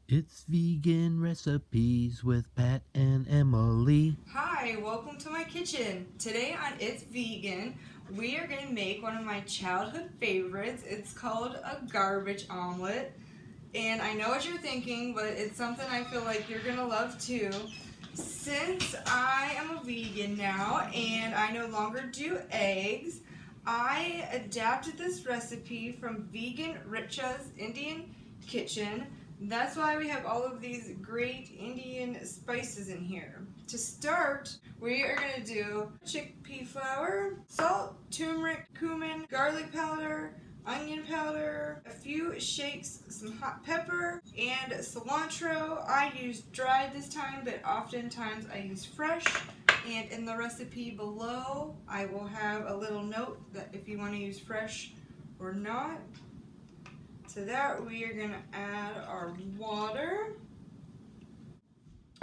It's vegan recipes with Pat and Emily. Hi, welcome to my kitchen. Today on It's Vegan, we are going to make one of my childhood favorites. It's called a garbage omelet. And I know what you're thinking, but it's something I feel like you're going to love too. Since I am a vegan now and I no longer do eggs, I adapted this recipe from vegan Richa's Indian Kitchen. That's why we have all of these great Indian spices in here. To start, we are going to do chickpea flour, salt, turmeric, cumin, garlic powder, onion powder, a few shakes, some hot pepper, and cilantro. I use dried this time, but oftentimes I use fresh. And in the recipe below, I will have a little note that if you want to use fresh or not. To that, we are going to add our water.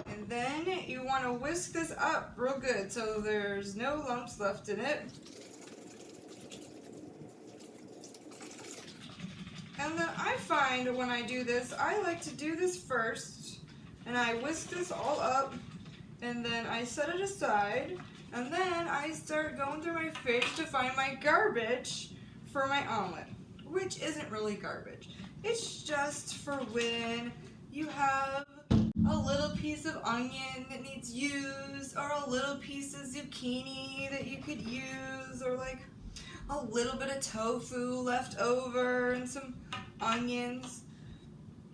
And then you want to whisk this up real good so there's no lumps left in it. And then I find when I do this, I like to do this first, and I whisk this all up, and then I set it aside, and then I start going through my fridge to find my garbage for my omelet, which isn't really garbage. It's just for when you have a little piece of onion that needs used, or a little piece of zucchini that you could use, or like a little bit of tofu left over and some onions.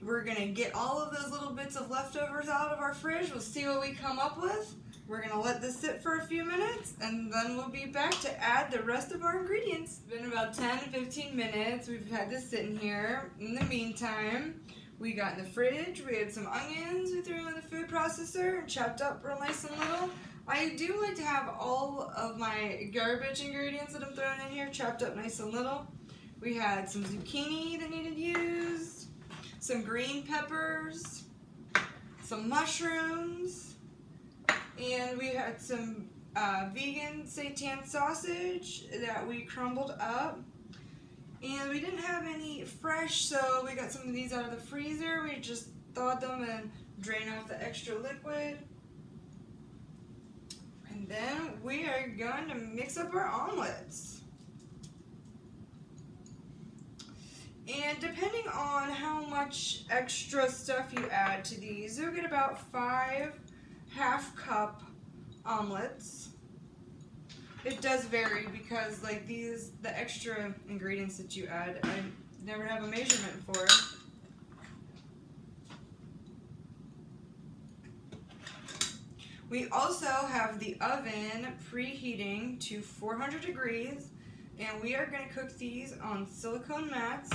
We're gonna get all of those little bits of leftovers out of our fridge. We'll see what we come up with. We're gonna let this sit for a few minutes and then we'll be back to add the rest of our ingredients. It's been about 10 to 15 minutes. We've had this sitting here. In the meantime, we got in the fridge, we had some onions we threw in the food processor and chopped up real nice and little. I do like to have all of my garbage ingredients that I'm throwing in here chopped up nice and little. We had some zucchini that needed used, some green peppers, some mushrooms, and we had some vegan seitan sausage that we crumbled up. And we didn't have any fresh, so we got some of these out of the freezer. We just thawed them and drained off the extra liquid. And then we are going to mix up our omelets. And depending on how much extra stuff you add to these, you'll get about 5 half-cup omelets. It does vary because like the extra ingredients that you add, I never have a measurement for. We also have the oven preheating to 400 degrees, and we are going to cook these on silicone mats.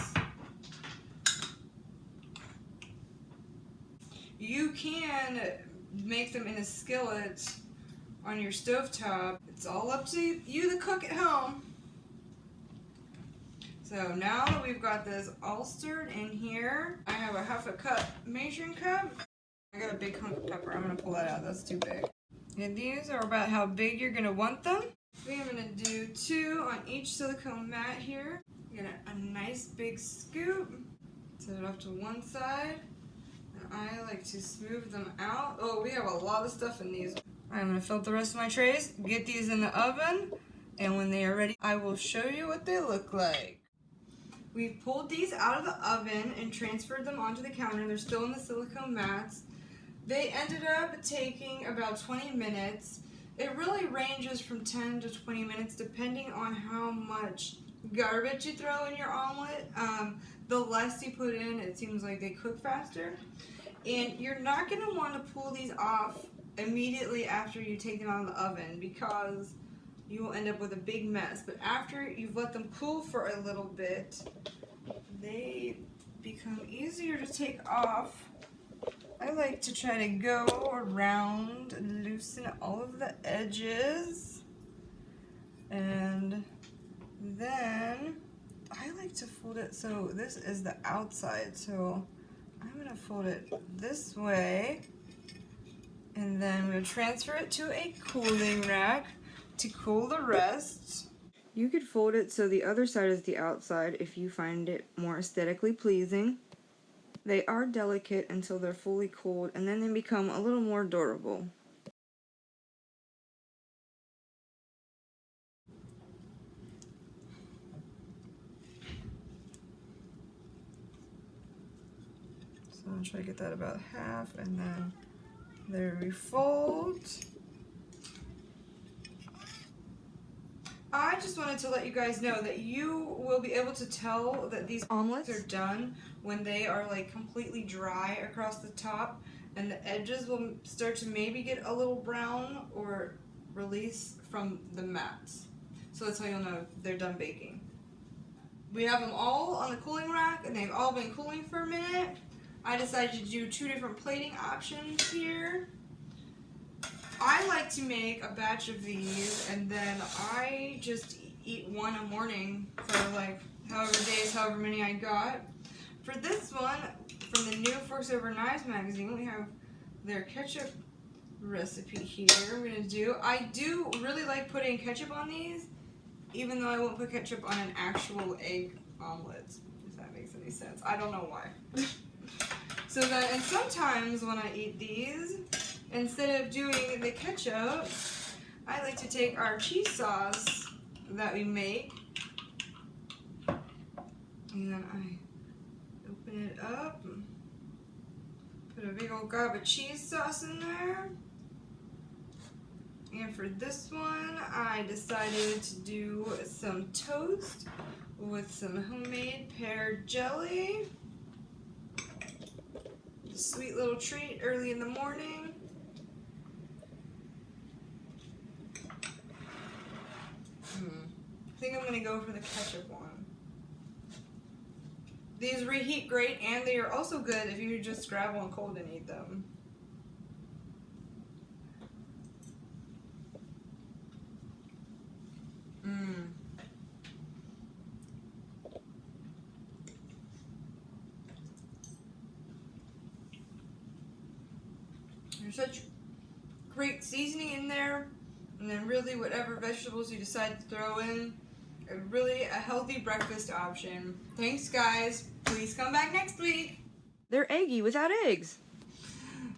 You can make them in a skillet on your stovetop. It's all up to you, the cook at home. So now that we've got this all stirred in here, I have a half a cup measuring cup. I got a big hunk of pepper. I'm going to pull that out. That's too big. And these are about how big you're going to want them. I'm going to do 2 on each silicone mat here. Get a nice big scoop. Set it off to one side. And I like to smooth them out. Oh, we have a lot of stuff in these. I'm going to fill up the rest of my trays, get these in the oven, and when they are ready, I will show you what they look like. We've pulled these out of the oven and transferred them onto the counter. They're still in the silicone mats. They ended up taking about 20 minutes. It really ranges from 10 to 20 minutes depending on how much garbage you throw in your omelet. The less you put in, it seems like they cook faster. And you're not going to want to pull these off immediately after you take them out of the oven because you will end up with a big mess. But after you've let them cool for a little bit, they become easier to take off. I like to try to go around and loosen all of the edges. And then I like to fold it so this is the outside. So I'm going to fold it this way. And then we'll transfer it to a cooling rack to cool the rest. You could fold it so the other side is the outside if you find it more aesthetically pleasing. They are delicate until they're fully cooled, and then they become a little more durable. So I'm gonna try to get that about half, and then there we fold. I just wanted to let you guys know that you will be able to tell that these omelets are done when they are like completely dry across the top, and the edges will start to maybe get a little brown or release from the mats. So that's how you'll know they're done baking. We have them all on the cooling rack, and they've all been cooling for a minute. I decided to do 2 different plating options here. I like to make a batch of these, and then I just eat one a morning for like however many I got. For this one, from the new Forks Over Knives magazine, we have their ketchup recipe here. I do really like putting ketchup on these, even though I won't put ketchup on an actual egg omelet, if that makes any sense. I don't know why. And sometimes when I eat these, instead of doing the ketchup, I like to take our cheese sauce that we make, and then I open it up, put a big old gob of cheese sauce in there. And for this one, I decided to do some toast with some homemade pear jelly. A sweet little treat early in the morning. I think I'm going to go for the ketchup one. These reheat great, and they are also good if you just grab one cold and eat them. There's such great seasoning in there, and then really whatever vegetables you decide to throw in. Really a healthy breakfast option. Thanks, guys. Please come back next week. They're eggy without eggs.